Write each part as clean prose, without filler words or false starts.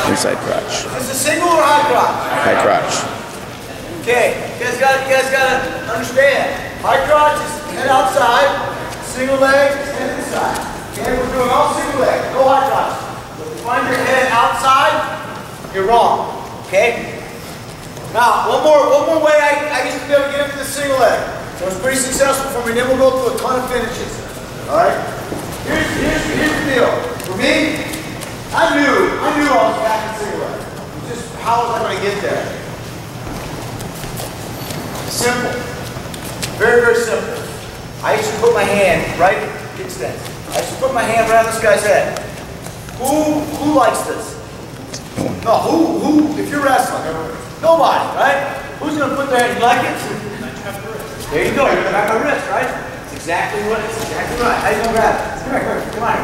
Inside crotch. Is this a single or high crotch? High crotch. Okay, you guys gotta understand. High crotch is head outside, single leg, head inside. Okay, we're doing all single leg, no high crotch. If you find your head outside, you're wrong. Okay? Now, one more way I used to be able to get into the single leg. So it's pretty successful for me. Then we'll go through a ton of finishes. Alright? Here's the deal. For me, I knew I was back in single leg. Just how was I going to get there? Simple. Very, very simple. I used to put my hand right, extend. I used to put my hand right on this guy's head. Who likes this? No, who, if you're wrestling, nobody, right? Who's going to put their hand, you like it? There you go, you're going to grab my wrist, right? It's exactly right. How you going to grab it? Come here. Come on.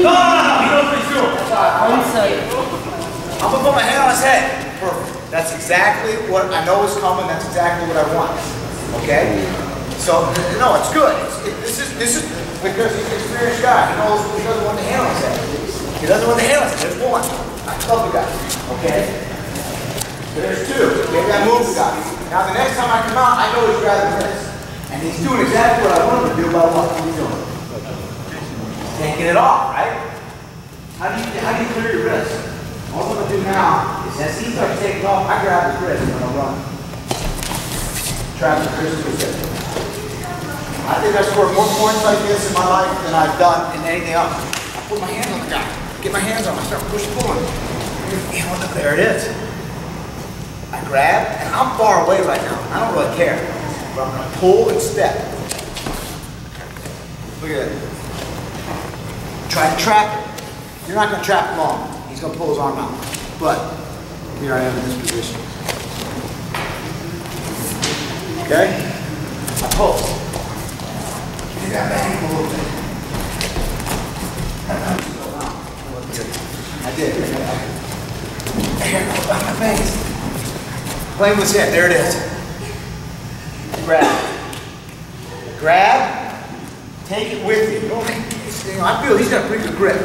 No, he knows what he's doing. I'm going to put my hand on his head. Perfect. That's exactly what I know is coming. That's exactly what I want. Okay? So, no, it's good. This is because he's an experienced guy. He knows he doesn't want the hand on his head. He doesn't want the hand on his head. There's one. I love the guy. Okay? There's two. Maybe I move the guy. Now, the next time I come out, I know he's grabbing this. And he's doing exactly what I want him to do by what he's doing. Taking it off, right? How do you clear your wrist? All I'm going to do now is as he starts taking off, I grab his wrist and I'll run. Trap the wrist with it. I think I scored more points like this in my life than I've done in anything else. I put my hands on the guy. Get my hands on him. I start pushing, pulling. There it is. I grab, and I'm far away right now. I don't really care. But I'm going to pull and step. Look at it. Try to trap it. You're not going to trap it long. He's going to pull his arm out. But here I am in this position. Okay? I pull. You got my ankle a little bit. I did. Here, my face. Playing with his head. There it is. Grab. Grab. Take it with you. I feel he's got a pretty good grip.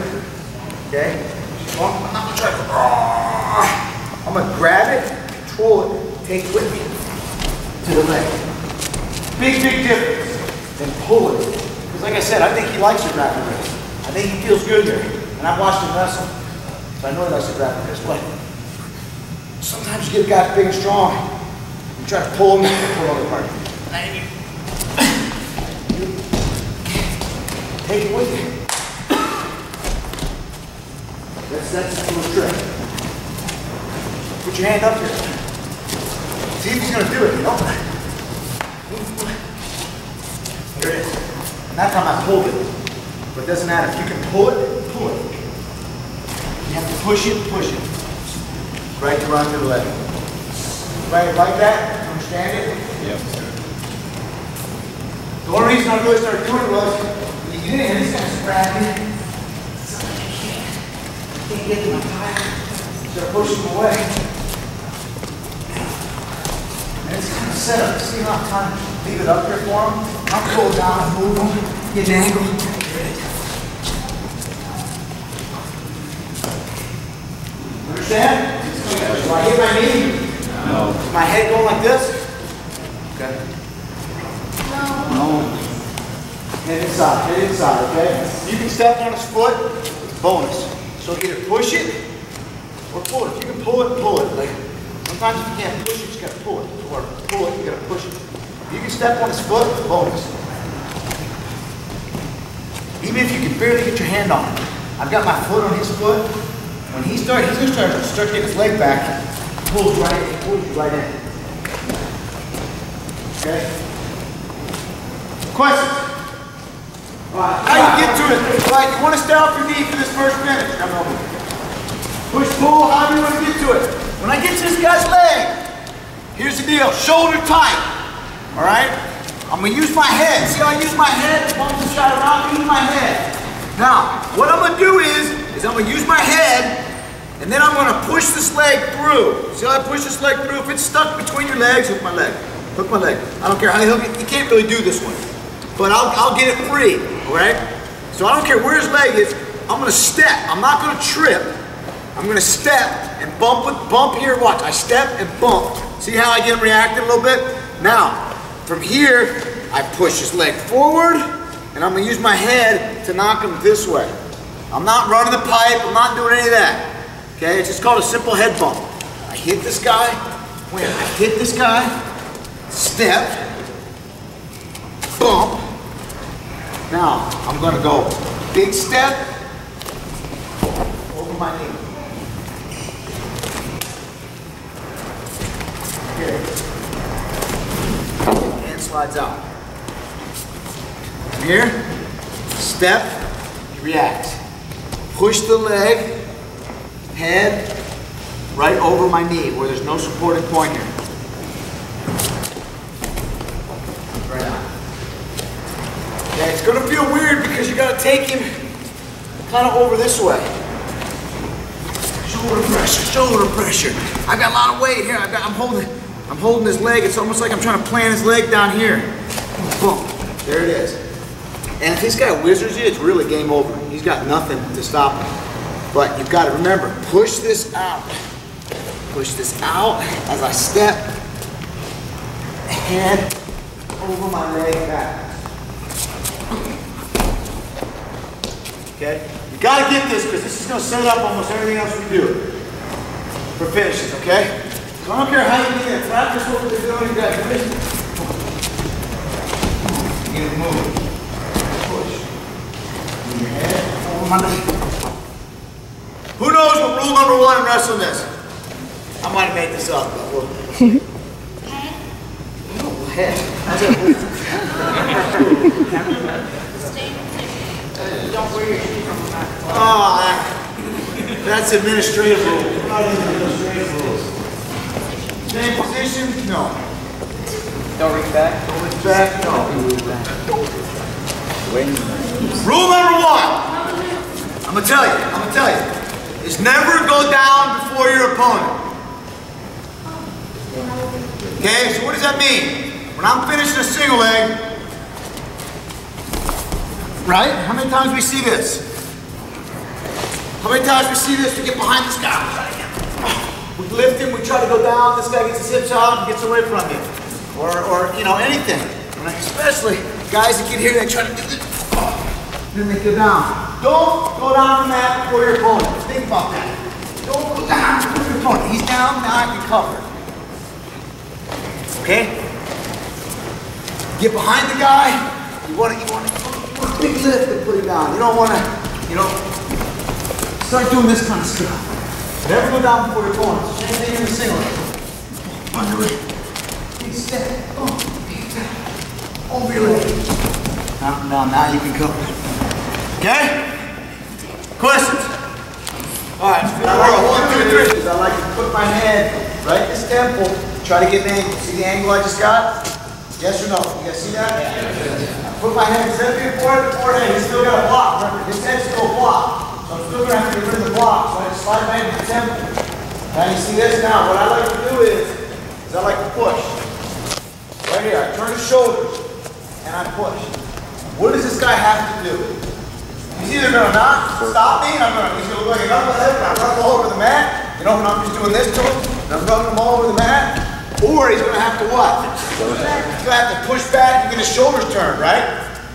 Okay? Well, I'm not going to try to go. I'm going to grab it, control it, take it with me to the leg. Big difference than pull it. Because like I said, I think he likes to grab the wrist. I think he feels good there. And I've watched him wrestle. So I know he likes to grab the wrist. But sometimes you get guys big and strong. You try to pull him and pull the other part. And you take it with you. That's a little trick. Put your hand up here. See if he's going to do it, you know? There it is. And that time I pulled it. But it doesn't matter. If you can pull it, pull it. You have to push it. Right to run to the leg. Right, like that? Understand it? Yep. The only reason I really started doing it was, when you get in, this guy's grabbing. Can't get to my tire. Start pushing him away. And it's kind of set up. See how I'm trying to leave it up here for him? I'll pull down and move him. Get an angle. Understand? Do I hit my knee? No. Is my head going like this? Okay. No. Head inside, okay? You can step on his foot, it's bonus. So either push it or pull it. If you can pull it, pull it. Like sometimes if you can't push it, you just gotta pull it. Or pull it, you gotta push it. If you can step on his foot, bonus. Even if you can barely get your hand on it. I've got my foot on his foot. When he's gonna start getting his leg back, he pulls you right in. Okay? Questions? How you get to it? Right, you want to stay off your knee for this first finish. Come over. Push, pull, however you want to get to it. When I get to this guy's leg, here's the deal. Shoulder tight. Alright? I'm going to use my head. See how I use my head? Bump the shot around, use my head. Now, what I'm going to do is I'm going to use my head, and then I'm going to push this leg through. See how I push this leg through? If it's stuck between your legs, hook my leg. Hook my leg. I don't care how you hook it. You can't really do this one. But I'll get it free, all right? So I don't care where his leg is. I'm going to step. I'm not going to trip. I'm gonna step and bump here, watch. I step and bump. See how I get him reacting a little bit? Now, from here, I push his leg forward, and I'm gonna use my head to knock him this way. I'm not running the pipe, I'm not doing any of that. Okay, it's just called a simple head bump. I hit this guy, when I hit this guy, step, bump. Now, I'm gonna go big step, over my knee. Here. Hand slides out. From here, step, react. Push the leg, head, right over my knee where there's no supporting point here. Right out. Okay, it's gonna feel weird because you gotta take him kind of over this way. Shoulder pressure, shoulder pressure. I got a lot of weight here. I'm holding his leg. It's almost like I'm trying to plant his leg down here. Boom. There it is. And if this guy wizards you, it's really game over. He's got nothing to stop him. But you've got to remember, push this out. Push this out as I step, head over my leg back. Okay? You got to get this because this is going to set up almost everything else we do for finishes, okay? So I don't care how you get it. Practice what we're doing. You got to finish. Get it moving. Push. Move your head over my leg. Who knows what rule number 1 in wrestling is? I might have made this up, but we'll see. Oh, head. How's that move? Don't wear your shoes on the back. Oh, that's administrative rules. Not even administrative rules. Same position? No. Don't reach back? Don't reach back? No. Rule number 1. I'm gonna tell you. Is never go down before your opponent. Okay, so what does that mean? When I'm finishing a single leg, right? How many times we see this? How many times we see this? We get behind this guy. We lift him, we try to go down, this guy gets his hips out and gets away from you. Or you know, anything. Especially guys that get here, they try to do this. Then they go down. Don't go down the mat before your opponent. Think about that. Don't go down before your opponent. He's down, now I can cover. Okay? Get behind the guy. You want a big lift and put him down. You don't want to, start doing this kind of stuff. Never go down before your opponent. Same thing in the single. Under it. Big step. Oh, big step. Over your leg. Now you can cover. Okay? Questions? Alright, 1, 2, 3. I like to put my head right in this temple, try to get an angle. See the angle I just got? Yes or no? You guys see that? Yeah. I put my head instead of being forehead, he's still got a block. Remember, his head's still a block. So I'm still going to have to get rid of the block. So I just slide my head in the temple. Now you see this now. What I like to do is I like to push. Right here, I turn his shoulders and I push. What does this guy have to do? He's either going to not stop me, and he's going to look like a knucklehead, and I'm running all over the mat, and I'm just doing this to him, and I'm running him all over the mat, or he's going to have to what? He's going to have to push back and get his shoulders turned, right?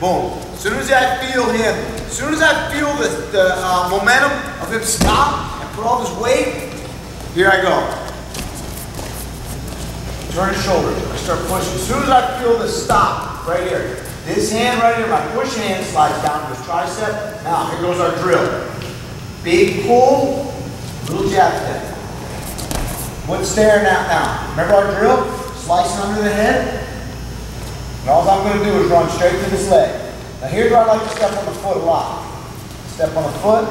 Boom. As soon as I feel him, as soon as I feel the momentum of him stop and put all this weight, here I go. Turn his shoulders, I start pushing. As soon as I feel the stop, right here, this hand right here, my push hand slides down to his tricep. Now, here goes our drill. Big pull, little jab step. What's staring at now? Remember our drill? Slicing under the head. And all I'm going to do is run straight to this leg. Now, here's where I like to step on the foot a lot. Step on the foot,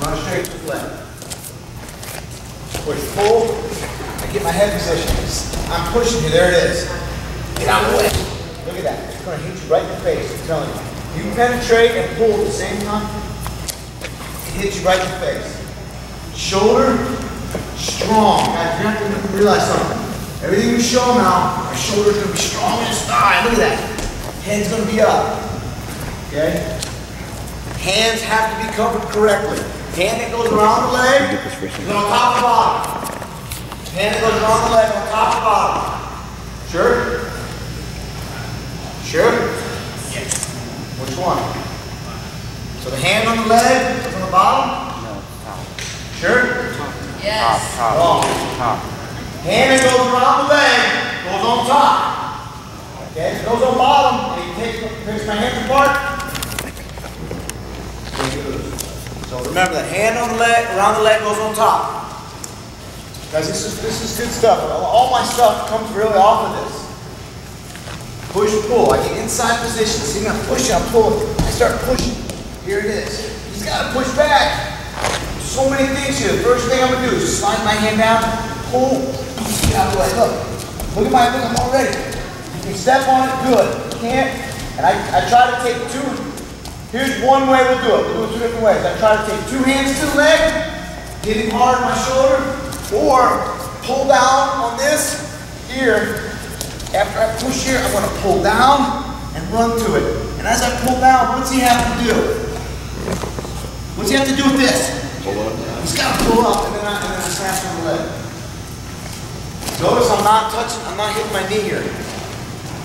run straight to the leg. Push, pull. I get my head position. I'm pushing you. There it is. Get out of the way. Look at that. It's going to hit you right in the face. I'm telling you. You penetrate and pull at the same time, it hits you right in the face. Shoulder, strong. Guys, you have to realize something. Everything we show now, our shoulder's going to be strong in his thigh. Look at that. Head's going to be up. Okay? Hands have to be covered correctly. Hand that goes around the leg is on top and bottom. Hand that goes around the leg on top and bottom. Sure? Sure? Yes. Which one? So the hand on the leg is on the bottom? No, top. Sure? Yes. Top. Hand that goes around the leg goes on top. Okay, so it goes on bottom, and you takes my hands apart. So remember that hand on the leg, around the leg goes on top. Guys, this is good stuff. All my stuff comes really off of this. Push, pull. I get inside position. See, I'm pushing, I'm pulling. I start pushing. Here it is. You just gotta push back. So many things here. The first thing I'm gonna do is just slide my hand down, pull. Out the way. Look at my thing. I'm all ready. You can step on it, good. You can't. And I try to take two. Here's one way we'll do it. We'll do it two different ways. I try to take two hands to the leg, hitting hard on my shoulder, or pull down on this here. After I push here, I'm going to pull down and run to it. And as I pull down, what's he have to do? What's he have to do with this? Pull up. He's got to pull up, and then I snap on the leg. Notice I'm not touching, I'm not hitting my knee here.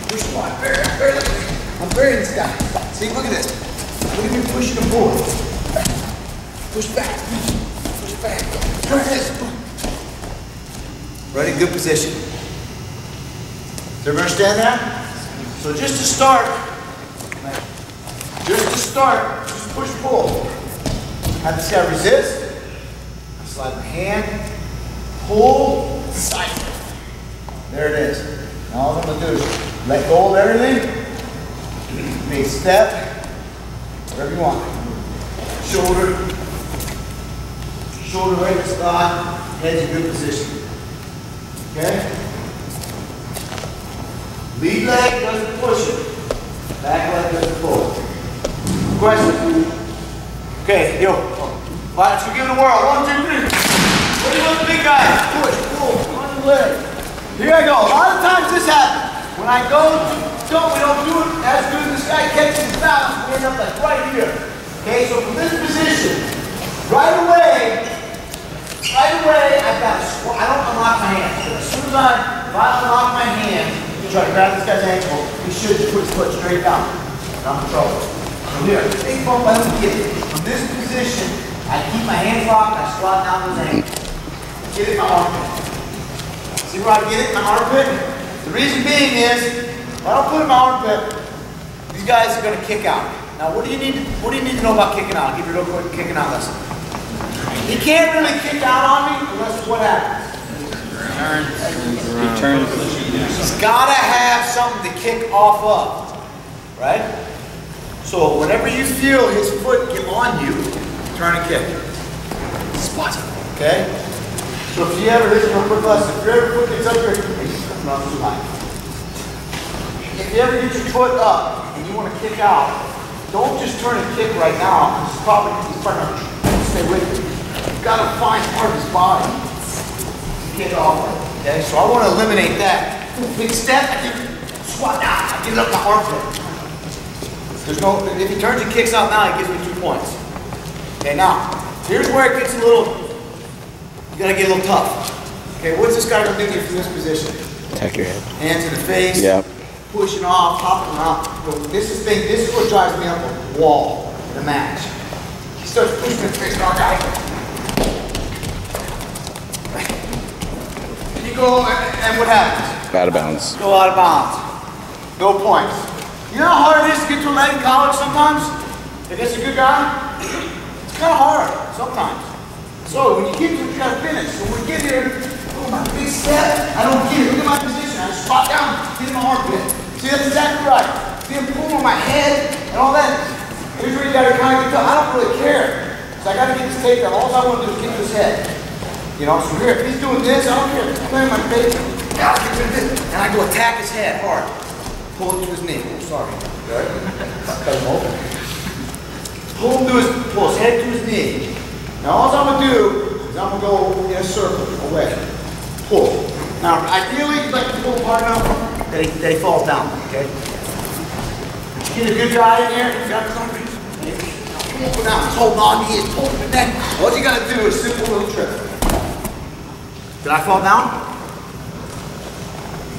Push the line. I'm burying this guy. See, look at this. Look at me pushing and pulling. Push back. Push back. Push this. Right in good position. Does everybody understand that? So just to start, just push, pull. Have this guy resist. I slide my hand, pull, cycle. There it is. Now all I'm going to do is let go of everything. Big step. Whatever you want. Shoulder right spot, head's in good position. Okay? Lead leg doesn't push it. Back leg doesn't pull it. Question? Okay, yo. Alright, let's go give it a whirl. 1, 2, 3. What do you want the big guy? Push, pull, on the leg. Here I go. A lot of times this happens. When I go, we don't do it as good as this guy catches his balance. We end up like right here. Okay, so from this position, right away, I've got to squat. I don't unlock my hands. As soon as if I unlock my hands, try to grab this guy's ankle, he should just put his foot straight down. I'm in trouble. From here, big bump, I don't get it. From this position, I keep my hands locked, I squat down his ankle. Get it in my armpit. See where I get it in my armpit? The reason being is, if I don't put it in my armpit, these guys are going to kick out. Now, what do you need to know about kicking out? I'll give you a real quick kicking out lesson. He can't really kick out on me unless what happens? He turns. He's got to have something to kick off of, right? So whenever you feel his foot get on you, turn and kick. Spot. Okay? So if you ever, this is my quick lesson, if your foot gets up here, not too high. If you ever get your foot up and you want to kick out, don't just turn and kick right now. He's probably not stay with you. You've got to find part of his body to kick off. Okay, so I want to eliminate that. Big step, I get squat down, I get it up my armpit. If he turns and kicks out now, he gives me 2 points. Okay, now, here's where it gets a little, you gotta get a little tough. Okay, what's this guy gonna do from this position? Attack your head. Hands in the face. Yep. Pushing off, hopping out. This is what drives me up a wall in a match. He starts pushing his face on guy. And you go, and what happens? Out of bounds. Go out of bounds. No points. You know how hard it is to get to a leg in college sometimes? Against a good guy? It's kind of hard sometimes. So when you get to it, you gotta finish. So when we get here, my big step, I don't get it. Look at my position. I squat down, get in my armpit. See, that's exactly right. See, I'm pulling on my head and all that. Here's where you gotta kind of get to. I don't really care. So I gotta get this tape down. All I want to do is get to his head. You know, so here, if he's doing this, I don't care. I'm playing my face. Now get rid of this. And I go attack his head hard. Pull it to his knee. Oh, sorry. Good. Cut him open. Pull his head to his knee. Now all I'm gonna do is I'm gonna go in a circle away. Pull. Now ideally you'd like to pull hard enough that he falls down, okay? Get a good guy in there, he's got something. won't go down. He's holding on, he is holding the neck. All you gotta do is simple little trick. Did I fall down?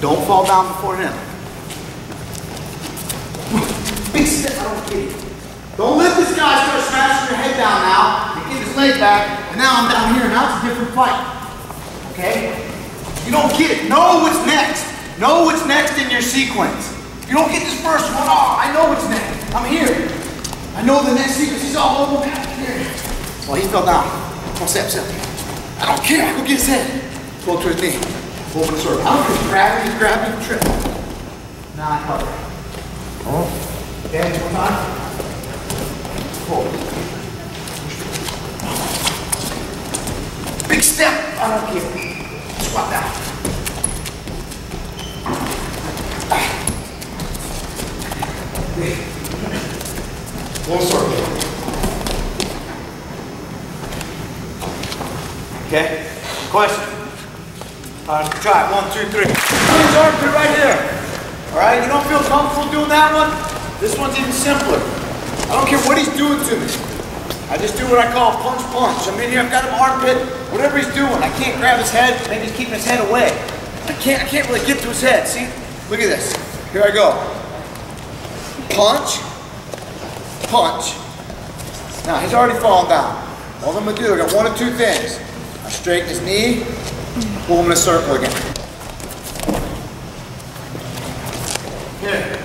Don't fall down before him. Big step, I don't get it. Don't let this guy start smashing your head down now and get his leg back, and now I'm down here. Now it's a different fight. Okay? You don't get it. Know what's next. Know what's next in your sequence. You don't get this first one. Oh, I know what's next. I'm here. I know the next sequence is all over here. Well, he fell down. Come on, step. I don't care. I go get his head. Pull to his knee. Pull in the circle. I don't care. Grab him, trip. Now I cover. Oh. Okay, one time. Pull. Big step. I don't care. Squat down. Full circle. Okay? Question. Try it. 1, 2, 3. Put armpit right here. Alright? You don't feel comfortable doing that one? This one's even simpler. I don't care what he's doing to me. I just do what I call punch. I'm in here, I've got him armpit, whatever he's doing. I can't grab his head, maybe he's keeping his head away. I can't really get to his head. See? Look at this. Here I go. Punch. Now he's already fallen down. All I'm gonna do, I got one of two things. I straighten his knee, pull him in a circle again. Here.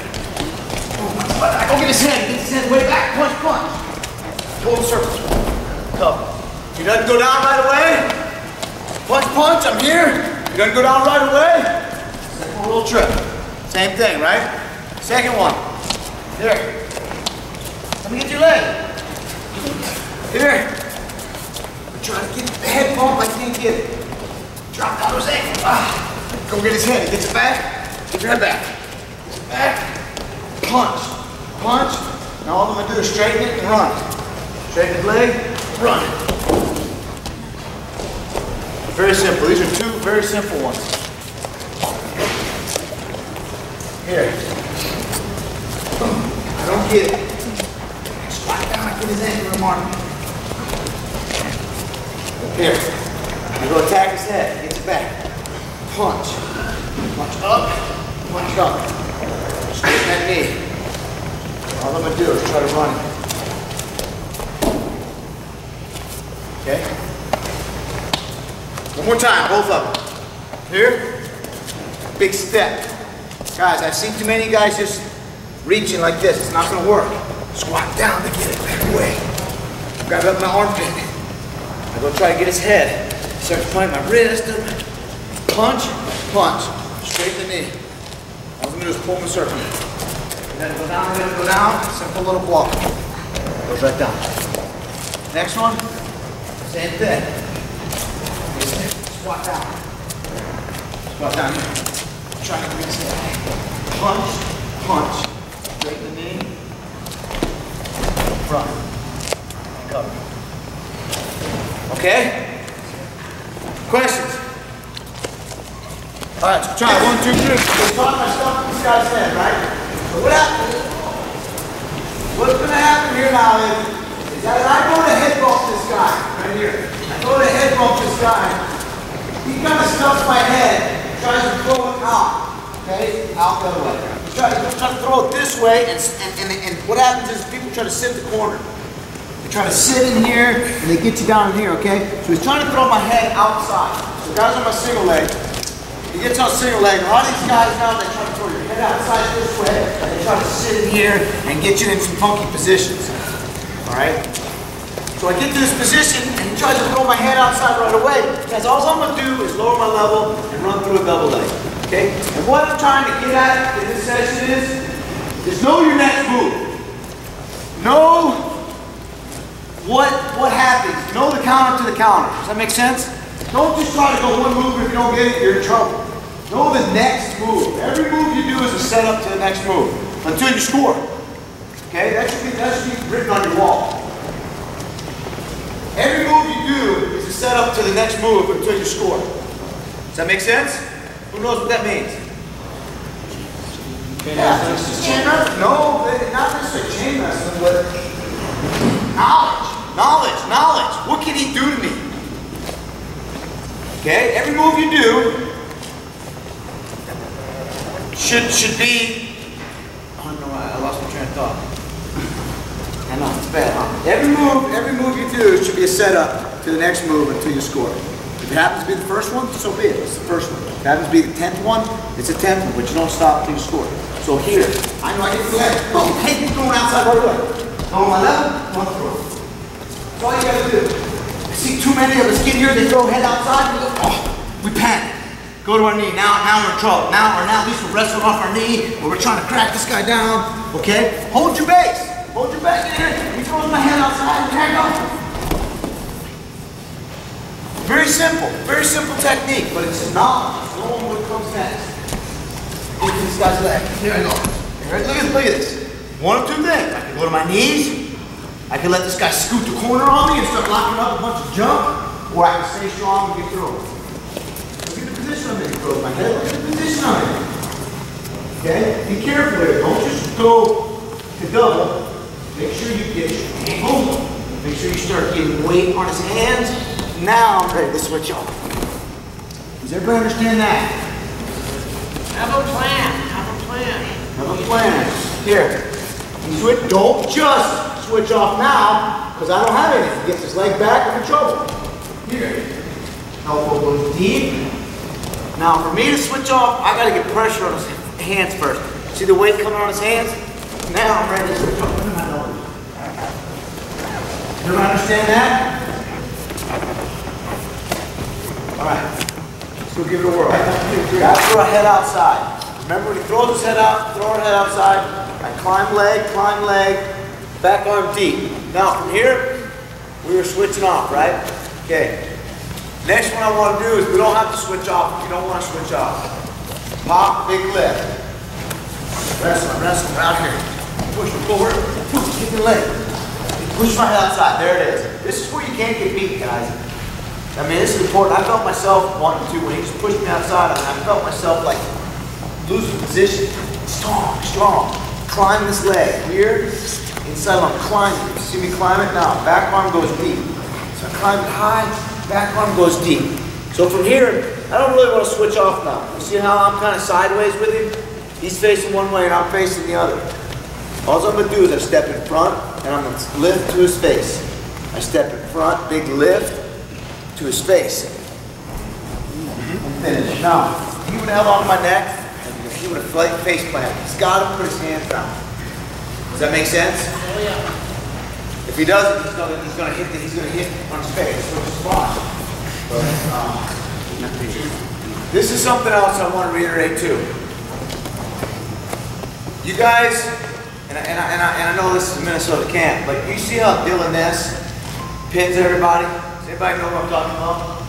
I go get his head way back, punch. Pull the circle. Cover. He doesn't go down right away. Punch, I'm here. He doesn't go down right away. Simple little trip. Same thing, right? Second one. Here. Let me get your leg. Here. I'm trying to get the head bump, I can't get it. Drop down those ankles. Go get his head. He gets it back. Get your head back. Gets it back. Punch. Now all I'm going to do is straighten it and run. Straighten his leg, run. Very simple. These are two very simple ones. Here. I don't get it. Squat down, I get his ankle and mark. Here. I go attack his head. He gets it back. Punch. Punch up. Punch up. Straighten that knee. All I'm going to do is try to run it. Okay? One more time, both of them. Here. Big step. Guys, I've seen too many guys just reaching like this. It's not going to work. Squat down to get it back away. Grab up my armpit. I go try to get his head. Start to find my wrist. Punch. Straighten the knee. All I'm going to do is pull him in a circle. Then go down, simple little block. Goes right down. Next one, same thing. Squat down. Squat down here. Try to reach that. Punch. Straighten the knee. Run. Cover. Okay? Questions? Alright, so try 1, 2, 3. We're talking about stuff in this guy's head, right? So what's going to happen here now is that I go to head bump this guy, right here. I go to head bump this guy. He kind of stuffs my head, tries to throw it out, okay? Out the other way. He tries to throw it this way, and what happens is people try to sit in the corner. They try to sit in here, and they get you down in here, okay? So he's trying to throw my head outside. So guys on my single leg, he gets on single leg. A lot of these guys now, they try to throw your head outside this way, and they try to sit in here and get you in some funky positions. Alright? So I get to this position, and he tries to throw my head outside right away. Because all I'm going to do is lower my level and run through a double leg. Okay? And what I'm trying to get at in this session is know your next move. Know what happens. Know the counter to the counter. Does that make sense? Don't just try to go one move. If you don't get it, you're in trouble. Know the next move. Every move you do is a setup to the next move until you score. Okay, that should be written on your wall. Every move you do is a setup to the next move until you score. Does that make sense? Who knows what that means? Yeah, it's just chain wrestling. No, not necessarily chain wrestling, but Knowledge. What can he do to me? Okay, every move you do should be. Oh no, I lost my train of thought. I know, it's bad, huh? Every move you do should be a setup to the next move until you score. If it happens to be the first one, so be it. It's the first one. If it happens to be the 10th one, it's a 10th one, but you don't stop until you score. So here, I know I get the leg. Boom, hey, he's going outside right away. Go on my level, one throw. That's all you gotta do. I see too many of us get here, they throw head outside, we go, oh, we panic. Go to our knee. Now we're in trouble. Now at least we're wrestling off our knee, or we're trying to crack this guy down. Okay? Hold your base. Hold your back in here. He throws my head outside and hang up. Very simple technique, but it's knowledge. It's knowing what comes next. Look at this guy's leg. Here I go. Look at this. One of two things. I can go to my knees. I can let this guy scoot the corner on me and start locking up a bunch of jump, or I can stay strong and get through. Look at the position I'm in. Throw my head. Look at the position I'm in. Okay? Be careful here. Don't just go to double. Make sure you get your ankle. Make sure you start getting weight on his hands. Now I'm ready to switch off. Does everybody understand that? Have a plan. Have a plan. Here. Switch. Don't just switch off now, because I don't have anything. He gets his leg back, I'm in trouble. Here. Elbow goes deep. Now for me to switch off, I gotta get pressure on his hands first. See the weight coming on his hands? Now I'm ready to switch off. Everybody understand that? Alright. Let's go give it a whirl. Gotta throw a head outside. Remember when he throws his head out, throw her head outside. I climb leg, back arm deep. Now from here, we were switching off, right? Okay. Next one I want to do is we don't have to switch off if you don't want to switch off. Pop, big lift. Wrestle, out here. Push him forward, kick your leg. Push my head outside, there it is. This is where you can't get beat, guys. I mean, this is important. I felt myself wanting to, when he just pushed me outside, I felt myself like losing position. Strong. Climb this leg. Here, inside I'm climbing. You see me climb it? Now, back arm goes deep. So I climb it high, back arm goes deep. So from here, I don't really want to switch off now. You see how I'm kind of sideways with him? He's facing one way and I'm facing the other. All I'm going to do is I step in front and I'm going to lift to his face. I step in front, big lift to his face. And finish. Now, if he would have held on to my neck, he would have face planted. He's got to put his hands down. Does that make sense? Oh yeah. If he doesn't, he's going to hit on his face. So it's fine. This is something else I want to reiterate too. You guys, and I know this is Minnesota camp, but you see how Dylan Ness pins everybody? Does anybody know what I'm talking about?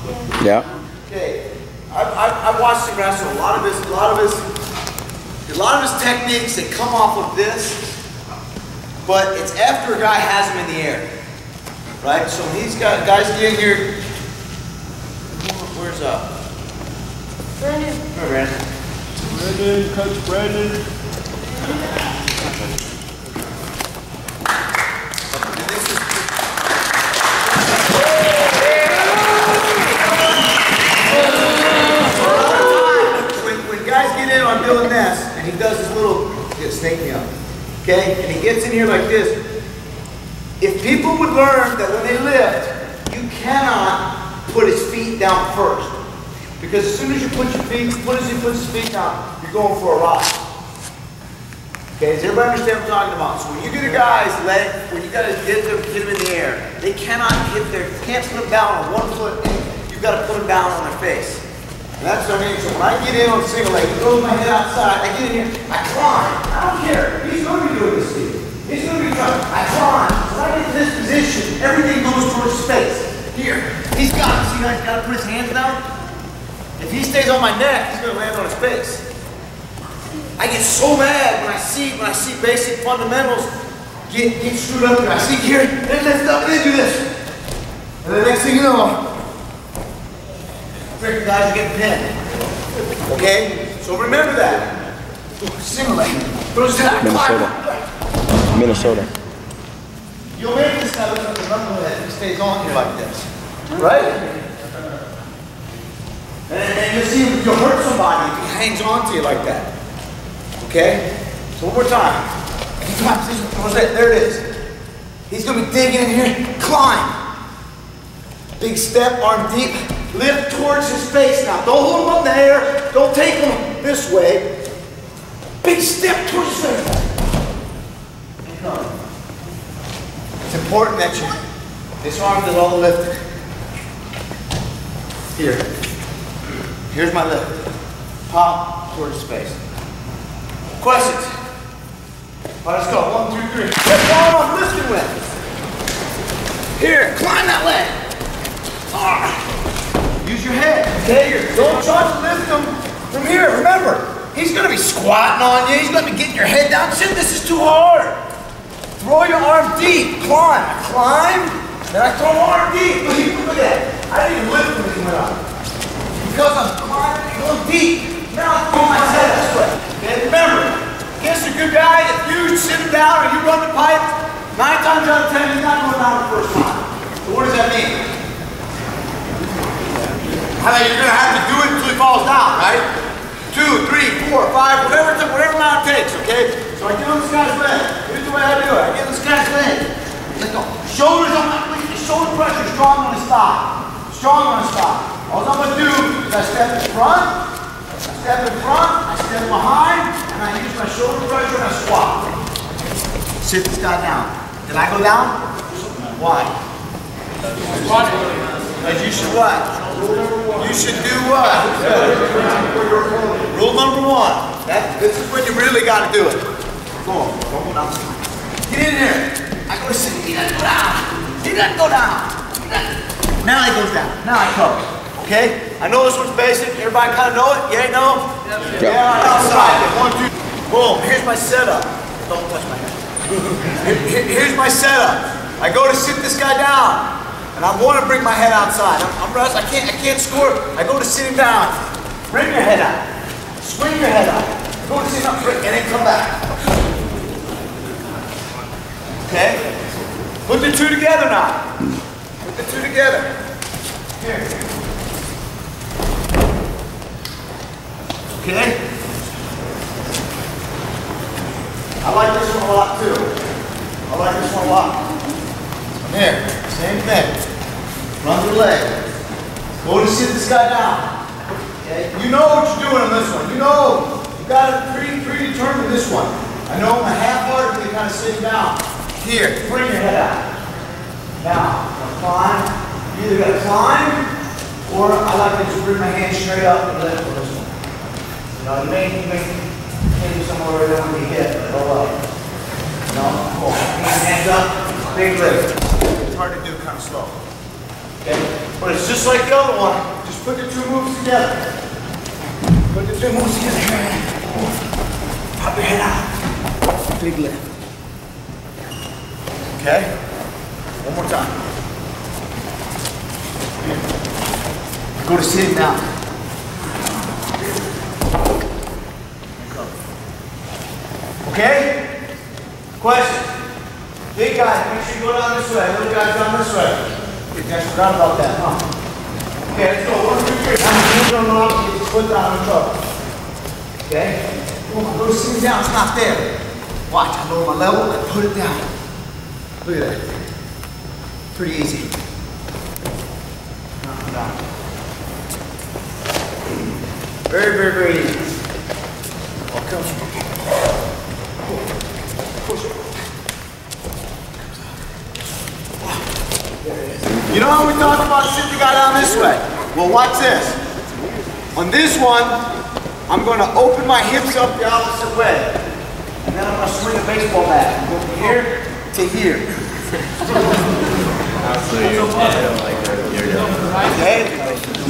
Yeah. Okay. I've watched him wrestle. A lot of his techniques that come off of this, but it's after a guy has him in the air, right? So when he's got guys getting here. Where's Brandon. Where, Brandon? Coach Brandon. When guys get in on Dylan Ness and he does his little, snake me up, okay? And he gets in here like this. If people would learn that when they lift, you cannot put his feet down first. Because as soon as you put your feet, as soon as he puts his feet down, you're going for a rock. Okay, does everybody understand what I'm talking about? So when you get a guy's leg, when you gotta get him in the air, they cannot can't put him down on one foot, you've got to put him down on their face. And that's what I mean. So when I get in on the single leg, he throws my head outside, I get in here, I climb. I don't care. He's going to be doing this to you. He's going to be trying. I climb. When I get to this position, everything goes towards his face. Here. He's got it. See how he's got to put his hands down? If he stays on my neck, he's going to land on his face. I get so mad when I see basic fundamentals get screwed up here. I see here, they lift up, and they do this. And the next thing you know, freaking guys are getting pinned. Okay? So remember that. Single leg. Minnesota. You'll make this guy look like a knucklehead if he stays on you like this. Right? And you'll see you'll hurt somebody if he hangs on to you like that. Okay? So one more time. There it is. He's going to be digging in here. Climb. Big step, arm deep. Lift towards his face now. Don't hold him up in the air. Don't take him this way. Big step towards his face. It's important that this arm does all the lifting. Here. Here's my lift. Pop towards his face. Questions? All right, let's go. 1, 2, 3. Lift arm I'm lifting with. Here, climb that leg. Use your head. Okay, don't try to lift him from here. Remember, he's going to be squatting on you. He's going to be getting your head down. Shit, this is too hard. Throw your arm deep. Climb. I climb. Then I throw my arm deep. Look at that. I didn't even lift him as he went up. Because I'm climbing and going deep. Now I throw my head this way. Okay, remember, against a good guy, if you sit him down or you run the pipe, 9 times out of 10, he's not going down the first time. So what does that mean? I mean, you're going to have to do it until he falls down, right? 2, 3, 4, 5, whatever amount it takes, okay? So I get on this guy's leg. Here's the way I do it. I get on this guy's leg. Let go. Shoulders on my, shoulder pressure strong on his thigh. Strong on his thigh. All I'm going to do is I step in front, I step behind, and I use my shoulder pressure and I squat. Sit this guy down. Did I go down? Why? Because you should what? You should do what? Rule number 1. This is when you really got to do it. Go on. Don't go down. Get in here. I go to sit. He doesn't go down. He doesn't go down. Now he goes down. Now I cover. Okay? I know this one's basic. Everybody kind of know it? Yeah, no? Yeah, outside. 1, 2. Boom. Here's my setup. Don't touch my head. Here's my setup. I go to sit this guy down. And I want to bring my head outside. I'm rushed. I can't score. I go to sit him down. Bring your head out. Swing your head out. Go to sit him up, and then come back. Okay? Put the 2 together now. Put the 2 together. Here. Okay? I like this one a lot too. I like this one a lot. Here, same thing. Run the leg. Go to sit this guy down. Okay? You know what you're doing on this one. You know you got to predetermine this one. I know my half-heartedly kind of sitting down. Here, bring your head out. Now, climb. You either got to climb, or I like to just bring my hand straight up and lift on this one. You know, you may do somewhere where you don't want to be hit, but go up. No, cool. Hands up, big lift. It's hard to do, kind of slow. Okay? But it's just like the other one. Just put the 2 moves together. Put the 2 moves together. Pop your head out. Big lift. Okay? One more time. Go to sitting down. Okay? Question. Big guy, make sure you go down this way. Little guys down this way. You guys forgot about that, huh? Okay, let's go. 1, 2, 3. I'm going to go up, get his foot down in trouble. Okay? Go to sitting down, it's not there. Watch, I lower my level, I put it down. Look at that. Pretty easy. Down. Very, very, very easy. Oh, come on. Push it. There it is. You know how we talk about sitting the guy down this way? Well, watch this. On this one, I'm going to open my hips up the opposite way. And then I'm going to swing a baseball bat. Go from here to here. Okay?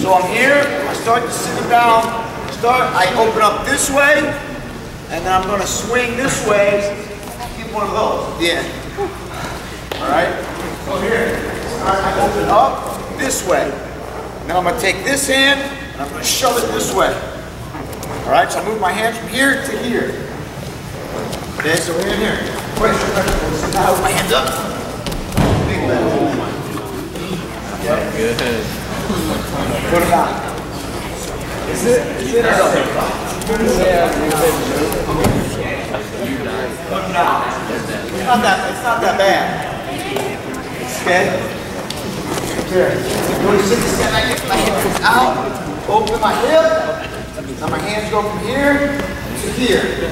So I'm here, I start to sit him down. I open up this way, and then I'm going to swing this way. Get one of those at the end. Alright? So here, I open up this way. Now I'm going to take this hand, and I'm going to shove it this way. Alright, so I move my hand from here to here. Okay, so we're in here. Now I have my hands up. Good. Put it down. Is it? Yeah, put it down. It's not that bad. Okay? Here. Go to 6 step. I get my hips out. Open my hip. Now my hands go from here to here.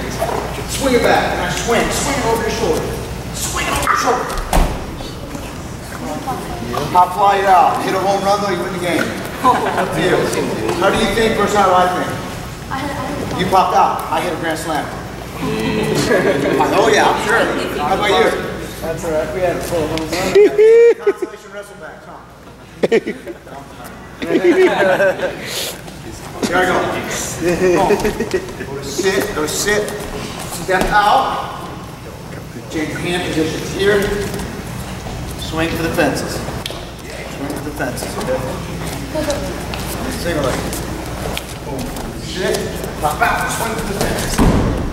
Swing it back. And I swing. Swing over your shoulder. Swing over your shoulder. I'll fly it out. Hit a home run though, you win the game. Up to you. How do you think versus how do I think? You popped out. I hit a grand slam. Oh yeah, I'm sure. How about you? That's all right. We had a full home run. Consolation wrestle back, huh? Here I go. Go to sit, go to sit. Step out. Change your hand positions here. Swing for the fences. Swing for the fences. Single leg. Boom. Sit. Pop out. Swing for the fences.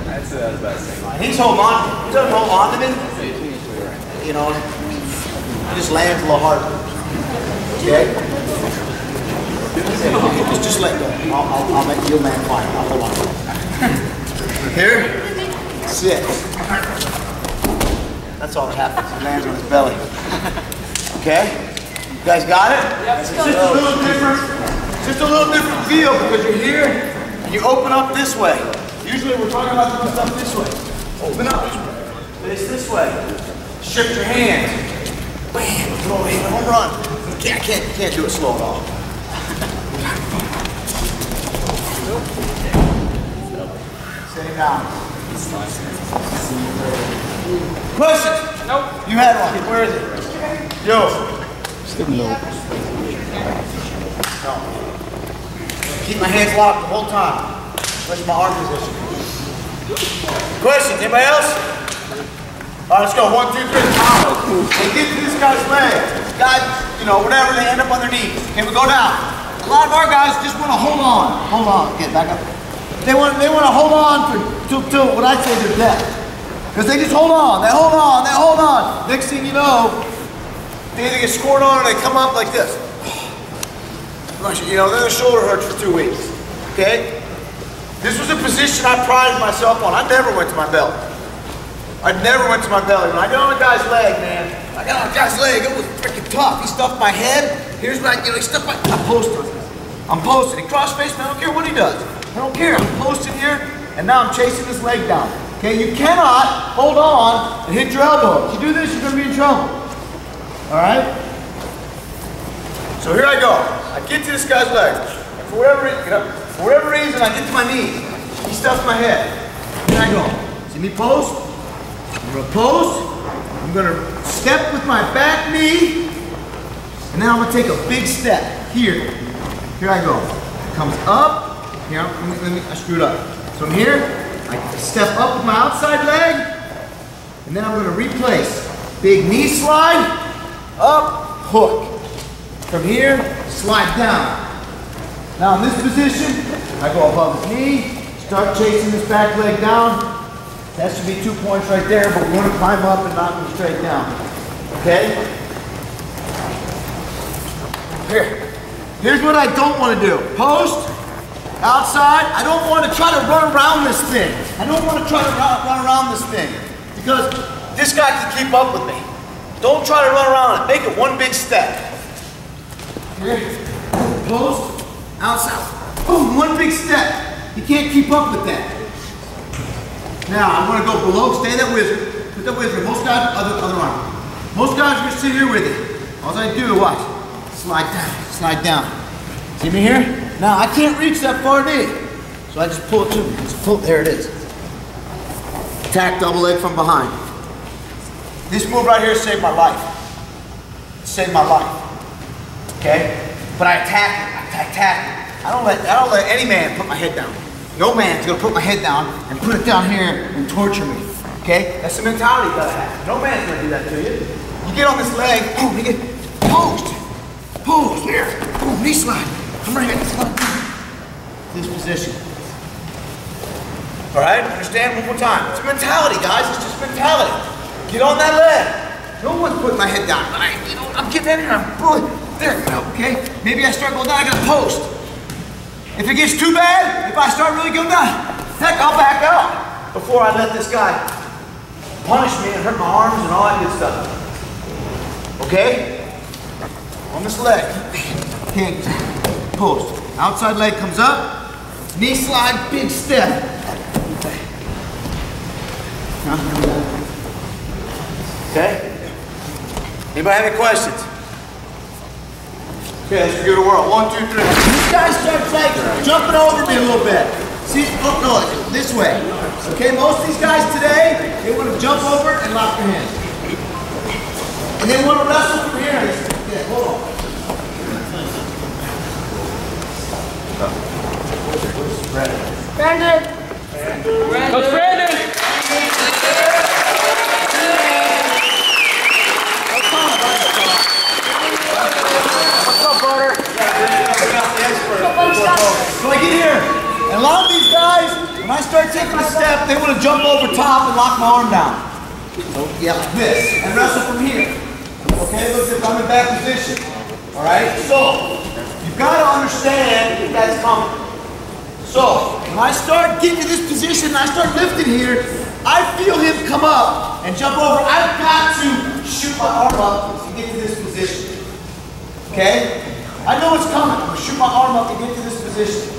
That's the best thing. He's holding on. He doesn't hold on to me. You know, he just lands a little harder. Okay? Just let go. I'll make you land fine. I'll hold on. Here. Sit. That's all that happens. He lands on his belly. Okay? You guys got it? It's just a little different. Just a little different feel because you're here and you open up this way. Usually we're talking about doing stuff this way. Open up. Face this way. Shift your hands. Bam. Throw it. Home run. I can't do it slow at all. Sitting down. Questions? Nope. You had one. Where is it? Yo. No. Keep my hands locked the whole time. That's my arm position. Questions? Anybody else? All right, let's go. 1, 2, 3. They get to this guy's leg. Guys, you know, whatever, they end up on their knees. Okay, we go down. A lot of our guys just want to hold on. Hold on. Get back up. They want to hold on till what I say their death. Because they just hold on. They hold on. They hold on. Next thing you know, they either get scored on or they come up like this. You know, then their shoulder hurts for 2 weeks. Okay? This was a position I prided myself on. I never went to my belly. I never went to my belly. When I got on a guy's leg, man, I got on a guy's leg, it was freaking tough. He stuffed my head. Here's what he stuffed my, I'm posting. I'm posting. He cross-faced me, I don't care what he does. I don't care. I'm posting here, and now I'm chasing this leg down. Okay, you cannot hold on and hit your elbow. If you do this, you're going to be in trouble. All right? So here I go. I get to this guy's leg. And for whatever reason, I get to my knee. He stuffs my head. Here I go. See me post? I'm going to post. I'm going to step with my back knee. And then I'm going to take a big step. Here. Here I go. It comes up. Here, I screwed up. So from here, I step up with my outside leg. And then I'm going to replace. Big knee slide. Up. Hook. From here, slide down. Now in this position, I go above his knee, start chasing this back leg down. That should be 2 points right there, but we want to climb up and knock him straight down. Okay? Here's what I don't want to do. Post, outside. I don't want to try to run around this thing. I don't want to try to run around this thing because this guy can keep up with me. Don't try to run around it. Make it one big step. Here, post, outside, boom, one big step. You can't keep up with that. Now, I'm going to go below, stay that wizard, put that wizard, most guys, other arm. Most guys are going to sit here with it. All I do is watch, slide down. See me here? Now, I can't reach that far knee, so I just pull it to me. Just pull, there it is. Attack double leg from behind. This move right here saved my life. It saved my life. Okay? But I attack it. I don't let any man put my head down. No man's gonna put my head down and put it down here and torture me. Okay? That's the mentality you gotta have. No man's gonna do that to you. You get on this leg, boom, you get posed. Pose, here. Boom, knee slide. Come right here, knee slide. This position. Alright? Understand? One more time. It's mentality, guys. It's just mentality. Get on that leg. No one's putting my head down. I'm getting in here. I'm pulling. There we go, okay? Maybe I start going down, I gotta post. If it gets too bad, if I start really going down, heck, I'll back out before I let this guy punish me and hurt my arms and all that good stuff. Okay? On this leg, hands, post. Outside leg comes up, knee slide, big step. Okay? Anybody have any questions? Okay, let's give it a whirl. 1, 2, 3. This guy starts like jumping over me a little bit. See, oh no, this way. Okay, most of these guys today, they want to jump over and lock their hands. And they want to wrestle from here. Yeah, hold on. Brandon. Coach Brandon! What's up, brother? So I get here, and a lot of these guys, when I start taking a step, they want to jump over top and lock my arm down. So, yeah, like this, and wrestle from here. Okay, look, if I'm in back position. All right, so you've got to understand that that's coming. So when I start getting to this position, and I start lifting here, I feel him come up and jump over. I've got to shoot my arm up to get to this position. Okay? I know it's coming. I'm going to shoot my arm up to get to this position.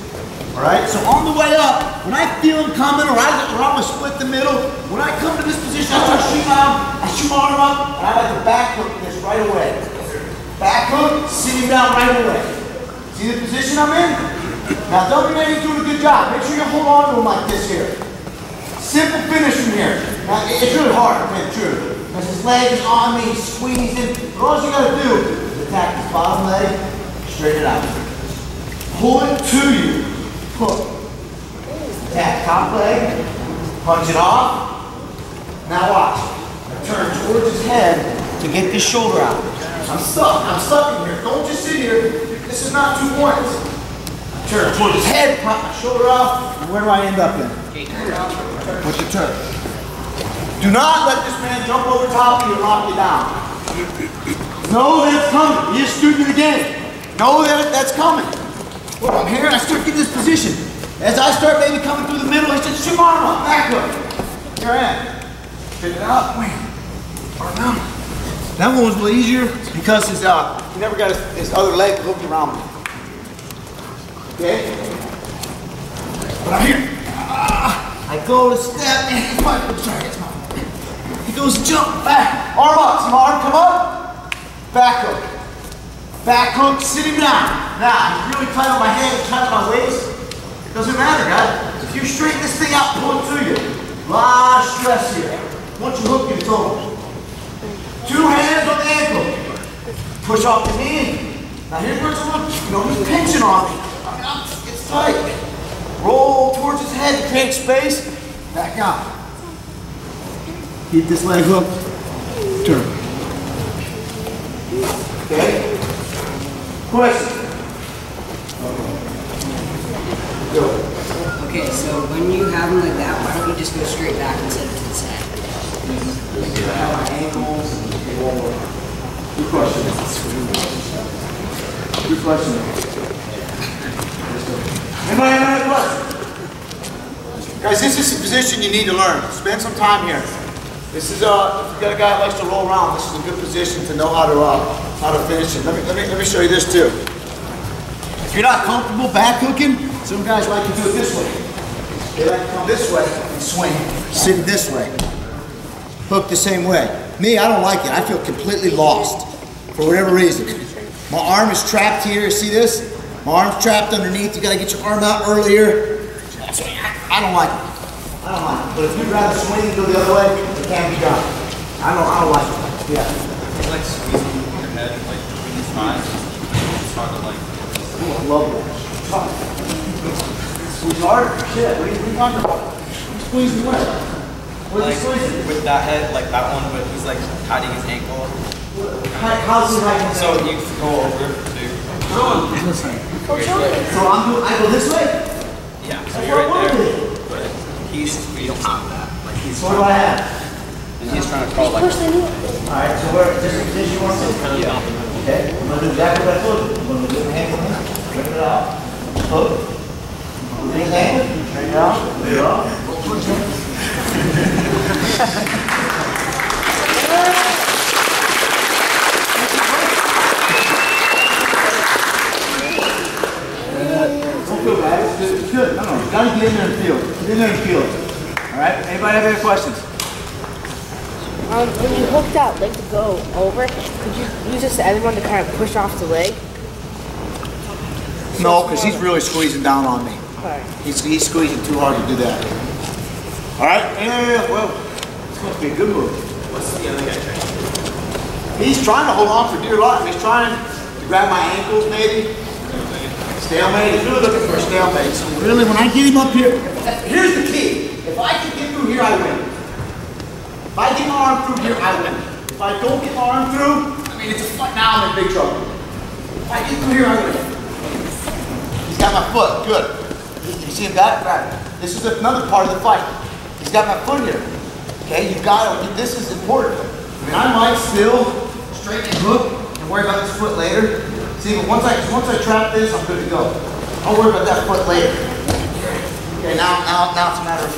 Alright? So on the way up, when I feel him coming, or I'm going to split the middle, when I come to this position, I start shooting my arm, I shoot my arm up, and I like to back hook this right away. Back hook, sitting down right away. See the position I'm in? Now WN's doing a good job. Make sure you hold on to him like this here. Simple finish from here. Now it's really hard, okay, true. Because his leg is on me, he's squeezing. But all you gotta do is attack his bottom leg, straighten it out. Pull it to you. Hook. Attack top leg, punch it off. Now watch. I turn towards his head to get this shoulder out. I'm stuck in here. Don't just sit here. This is not 2 points. Turn towards his head, pop my shoulder off, and where do I end up in? With the turn. Do not let this man jump over top of you and lock you down. Know that it's coming. Be a student of the game. Know that that's coming. Well, I'm here and I start getting this position. As I start maybe coming through the middle, I said, shoot my arm up, back hook. Here I am. Pick it up, arm down. That one was a little easier because he never got his other leg hooked around me. Okay? But I'm here. I go to step, and he goes to jump, back, arm up. See my arm come up? Back hook. Back hook, sitting down. Now, he's really tight on my hand, tight on my waist. It doesn't matter, guys. If you straighten this thing out, pull it to you. A lot of stress here. Once you hook, it's over. 2 hands on the ankle. Push off the knee. Now here's where it's a little, he's pinching on me. It's tight. Roll towards his head to create space. Back out. Keep this leg hooked. Turn. Okay? Question. Go. Okay, so when you have him like that, why don't you just go straight back instead of to the side? Ankles. Good question. Good question. Anybody have any questions? Guys, this is a position you need to learn. Spend some time here. This is if you've got a guy that likes to roll around, this is a good position to know how to finish it. Let me show you this too. If you're not comfortable back hooking, some guys like to do it this way. They like to come this way and swing, sitting this way. Hook the same way. Me, I don't like it. I feel completely lost for whatever reason. My arm is trapped here. See this? My arm's trapped underneath. You gotta get your arm out earlier. I don't like it. I don't like it. But if you'd rather swing and go the other way, it can be done. I don't like it. Yeah. It's like squeezing your head like between his thighs. It's hard to like. Oh, I love that. Squeeze harder. Shit. What are you talking about? Squeezing what? What is he squeezing? With that head, like that one, but he's like hiding his ankle. How's he hiding his ankle? So you go over to. So I go this way? Yeah. So That's you're what I right there. wanted. But we don't have that. Like he's. So what do I have? And he's trying to crawl like. Alright, so where, just in case you want to? Yeah. Okay, I'm gonna do exactly what I told you. I'm gonna do the hand in here, bring it out, hook, bring his hand, bring it out, bring it out. Don't feel bad, it's good. No, you gotta get in there and feel. Get in there and feel it. All right, anybody have any questions? When you hooked that leg to go over, could you use this to anyone to kind of push off the leg? No, because he's really squeezing down on me. Alright. He's squeezing too hard to do that. All right, well, it's going to be a good move. What's the other guy trying to do? He's trying to hold on for dear life. He's trying to grab my ankles, maybe. Stalemate. He's really looking for a stalemate. So really, when I get him up here, here's the key. If I can get through here, I win. If I get my arm through here, I win. If I don't get my arm through, I mean, it's a fight. Now I'm in big trouble. If I get through here, I win. He's got my foot. Good. You see him got it? Grab it. This is another part of the fight. He's got my foot here. Okay, you've got to, this is important. I mean, I might still straighten and hook and worry about this foot later. See, but once I trap this, I'm good to go. I'll worry about that foot later. Okay, now it's a matter of.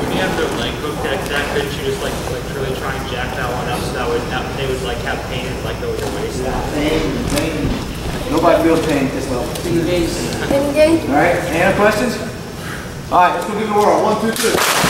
When you have their leg hooked that couldn't you just like really try and jack that one up so that they would like have pain and like go with your waist? Pain. Nobody feels pain at this level. Ding ding. All right, any other questions? All right, let's go give it a whirl. 1, 2, 3.